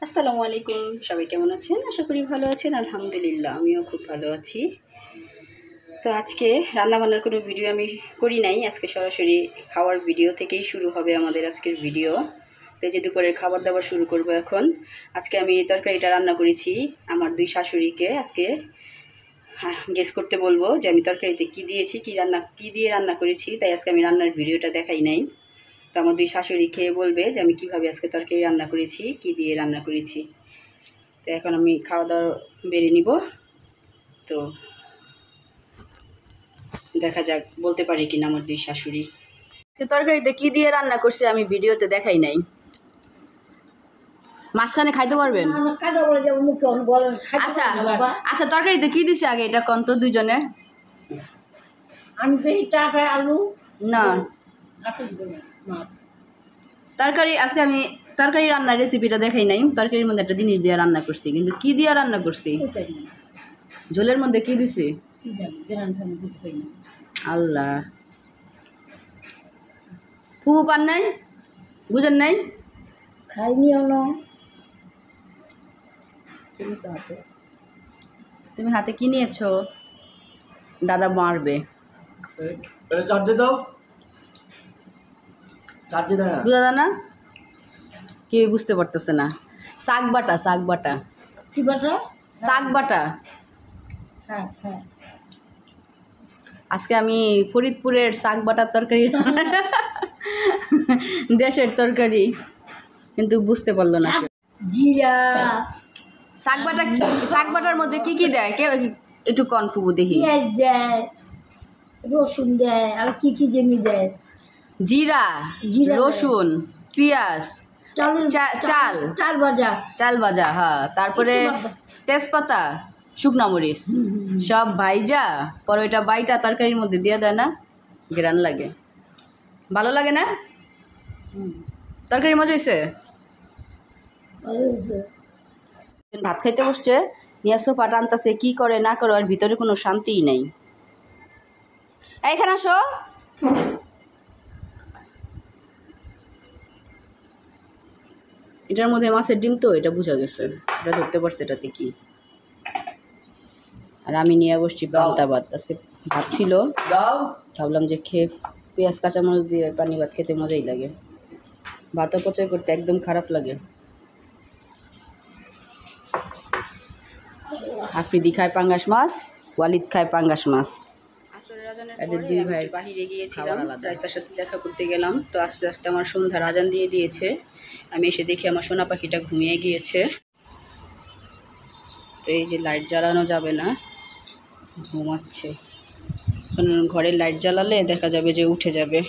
আসসালামু আলাইকুম, সবাই কেমন আছেন? আশা করি ভালো আছেন। আলহামদুলিল্লাহ, আমিও খুব ভালো আছি। তো আজকে রান্নাবান্নার কোনো ভিডিও আমি করি নাই। আজকে সরাসরি খাওয়ার ভিডিও থেকেই শুরু হবে আমাদের আজকের ভিডিও। তো যে দুপুরের খাবার দাবার শুরু করব এখন। আজকে আমি তরকারিটা রান্না করেছি আমার দুই শাশুড়িকে। আজকে গেস করতে বলবো যে আমি তরকারিতে কী দিয়েছি, কী দিয়ে রান্না করেছি। তাই আজকে আমি রান্নার ভিডিওটা দেখাই নাই। তো আমার দুই শাশুড়ি খেয়ে বলবে যে আমি কীভাবে আজকে তরকারি রান্না করেছি, কী দিয়ে রান্না করেছি। তো এখন আমি খাওয়া দাওয়া বেড়ে নিব। তো দেখা যাক বলতে পারি কিনা আমার দুই শাশুড়ি। তো তরকারিতে কী দিয়ে রান্না করছে আমি ভিডিওতে দেখাই নাই। মাঝখানে খাইতে পারবেন? আচ্ছা আচ্ছা, তরকারিতে কী দিছে আগে এটা কন তো দুজনে। আমি তো টাটা আলু না মাছ তরকারি, আজকে আমি তরকারি রান্নার রেসিপিটা দেখাই নাই। তরকারির মধ্যে একটা জিনিস দিয়ে রান্না করছি, কিন্তু কী দিয়ে রান্না করছি? ঝোলের মধ্যে কী দিছি আল্লাহ, ফুবু পান নাই, বুঝেন নাই? খাইনি তুমি হাতে কি নিয়েছো? দাদা মারবে। বুঝা না, কেউ বুঝতে পারতেছে না। শাক বাটা, শাক বাটা। কি বাটা? শাক বাটা। আচ্ছা, আজকে আমি ফরিদপুরের শাক বাটার তরকারি দেশের তরকারি, কিন্তু বুঝতে পারলো না। জিরা শাক বাটা, শাক বাটার মধ্যে কি কি দেয় কেউ একটু কনফুবু দেখি। পেঁয়াজ দেয়, রসুন দেয়, আর কি কি জিনিস দেয়। জিরা, রসুন, পেঁয়াজ, চাল চাল ভাজা, চাল ভাজা, হ্যাঁ। তারপরে তেজপাতা, শুকনা মরিচ সব ভাইজা পরে ওইটা বাইটা তরকারির মধ্যে দিয়ে দেয় না, গ্রান লাগে, ভালো লাগে না? তরকারি মজা হয়েছে। ভাত খাইতে বসছে, নিয়ে সোফা টানতাছে, কি করে না করে আর ভিতরে কোনো শান্তিই নাই। এইখানে আসো। এটার মধ্যে মাছের ডিম, তো এটা বোঝা গেছে, এটা ধরতে পারছে এটাতে কি। আর আমি নিয়ে বসছি পান্তা ভাত। আজকে ভাত ছিল, ভাবলাম যে খেয়ে পেঁয়াজ কাঁচামরিচ দিয়ে পানি ভাত খেতে মজাই লাগে। ভাতও পচয় করতে একদম খারাপ লাগে। আফ্রিদি খায় পাঙ্গাস মাছ, ওয়ালিদ খায় পাঙ্গাস মাছ। এদের দুই ভাই বাহিরে গিয়েছিলাম, রাস্তার সাথে দেখা করতে গেলাম। তো আস্তে আস্তে আমার সন্ধ্যার আজান দিয়ে দিয়েছে। আমি এসে দেখি আমার সোনা পাখিটা ঘুমিয়ে গিয়েছে। তো এই যে লাইট জ্বালানো যাবে না, ঘুমাচ্ছে। কারণ ঘরের লাইট জ্বালালে দেখা যাবে যে উঠে যাবে।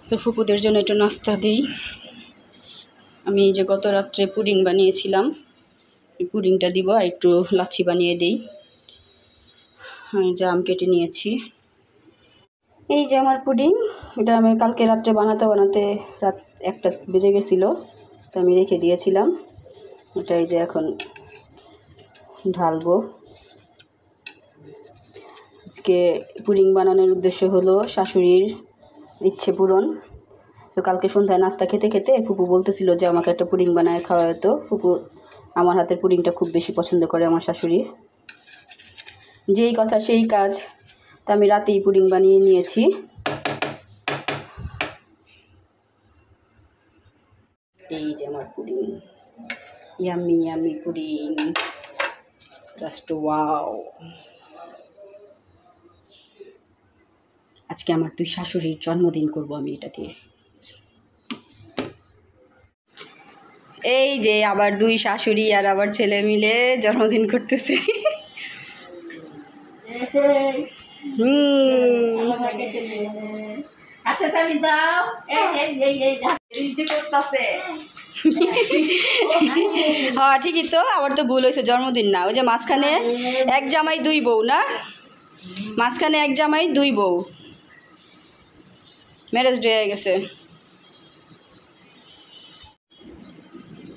তো ফুপুদের জন্য একটু নাস্তা দিই। আমি এই যে গত রাত্রে পুডিং বানিয়েছিলাম, এই পুডিংটা দিব, আর একটু লাচ্ছি বানিয়ে দিই। আমি জাম কেটে নিয়েছি। এই যে আমার পুডিং, এটা আমি কালকে রাত্রে বানাতে বানাতে রাত 1টা বেজে গেছিলো, তো আমি রেখে দিয়েছিলাম। এটা এই যে এখন ঢালবো। আজকে পুডিং বানানোর উদ্দেশ্য হলো শাশুড়ির ইচ্ছে পূরণ। তো কালকে সন্ধ্যায় নাস্তা খেতে খেতে ফুপু বলতেছিল যে আমাকে একটা পুডিং বানায় খাওয়া হতো। ফুপু আমার হাতের পুডিংটা খুব বেশি পছন্দ করে আমার শাশুড়ি। যেই কথা সেই কাজ। তো আমি রাতেই পুডিং বানিয়ে নিয়েছি। এই যে আমার pudding, yummy yummy pudding, just wow. আজকে আমার দুই শাশুড়ির জন্মদিন করব আমি এটা দিয়ে। এই যে আবার দুই শাশুড়ি আর আবার ছেলে মিলে জন্মদিন করতেছে। হ্যাঁ ঠিকই তো, আবার তো ভুল হয়েছে, জন্মদিন না। ওই যে মাঝখানে এক জামাই দুই বউ না, মাঝখানে এক জামাই দুই বউ, ম্যারেজ ডে হয়ে গেছে।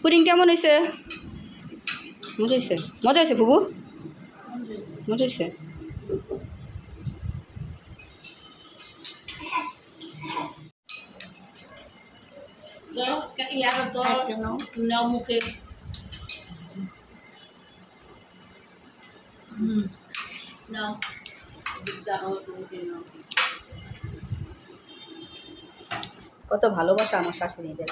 পুডিং কেমন হয়েছে? মজা হয়েছে, মজা হয়েছে ফুবু, মজা হয়েছে। নাও মুখে। নাও দাও মুখে নাও। কত ভালোবাসা আমার শাশুড়িদের।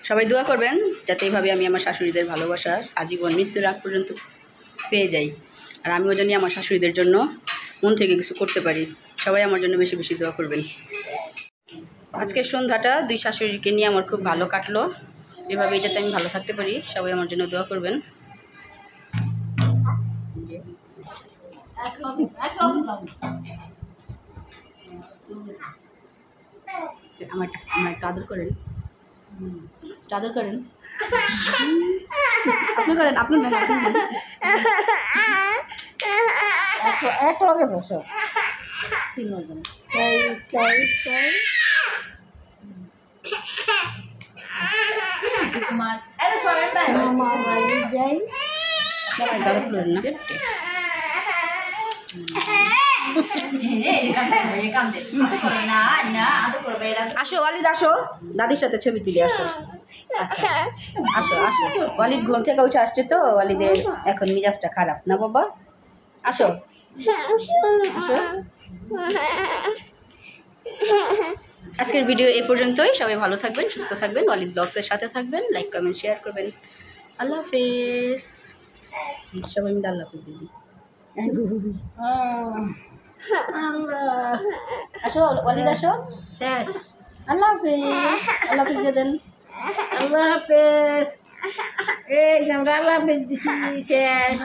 সবাই দোয়া করবেন যাতে এইভাবে আমি আমার শাশুড়িদের ভালোবাসার আজীবন মৃত্যুর আগ পর্যন্ত পেয়ে যাই, আর আমিও জানি আমার শাশুড়িদের জন্য মন থেকে কিছু করতে পারি। সবাই আমার জন্য বেশি বেশি দোয়া করবেন। আজকের সন্ধ্যাটা দুই শাশুড়িকে নিয়ে আমার খুব ভালো কাটলো। এভাবেই যাতে আমি ভালো থাকতে পারি, সবাই আমার জন্য দোয়া করবেন। এক লগে দাও। আমার একটু আদর করেন, একটু আদর করেন। আপনি করেন, আপনি দেন, আপনি দেন। এক লগে বসো তিনজন। তাই তাই তাই তোমার মামা বাড়ি যাই। একটু আদর করেন না। আসো ওয়ালিদ, আসো দাদির সাথে ছবি তুলি। আসো, আচ্ছা আসো আসো। ওয়ালিদ ঘুম থেকে উঠে আসছে তো, ওয়ালিদের এখন মিজাজটা খারাপ না বাবা। আসো আসো। আজকের ভিডিও এই পর্যন্তই। সবাই ভালো থাকবেন, সুস্থ থাকবেন, ওয়ালিদ ব্লগসের সাথে থাকবেন। লাইক কমেন্ট শেয়ার করবেন। আল্লাহ হাফেজ। সবাই মিলে আল্লাহ হাফেজ দিদি। আল্লাহ আসো ওয়ালিদ, আসো। শেষ। আল্লাহ হাফেজ। আল্লাহ হাফেজ দিয়ে দেন। আল্লাহ হাফেজ। এই আমরা আল্লাহ হাফেজ দিছি শেষ।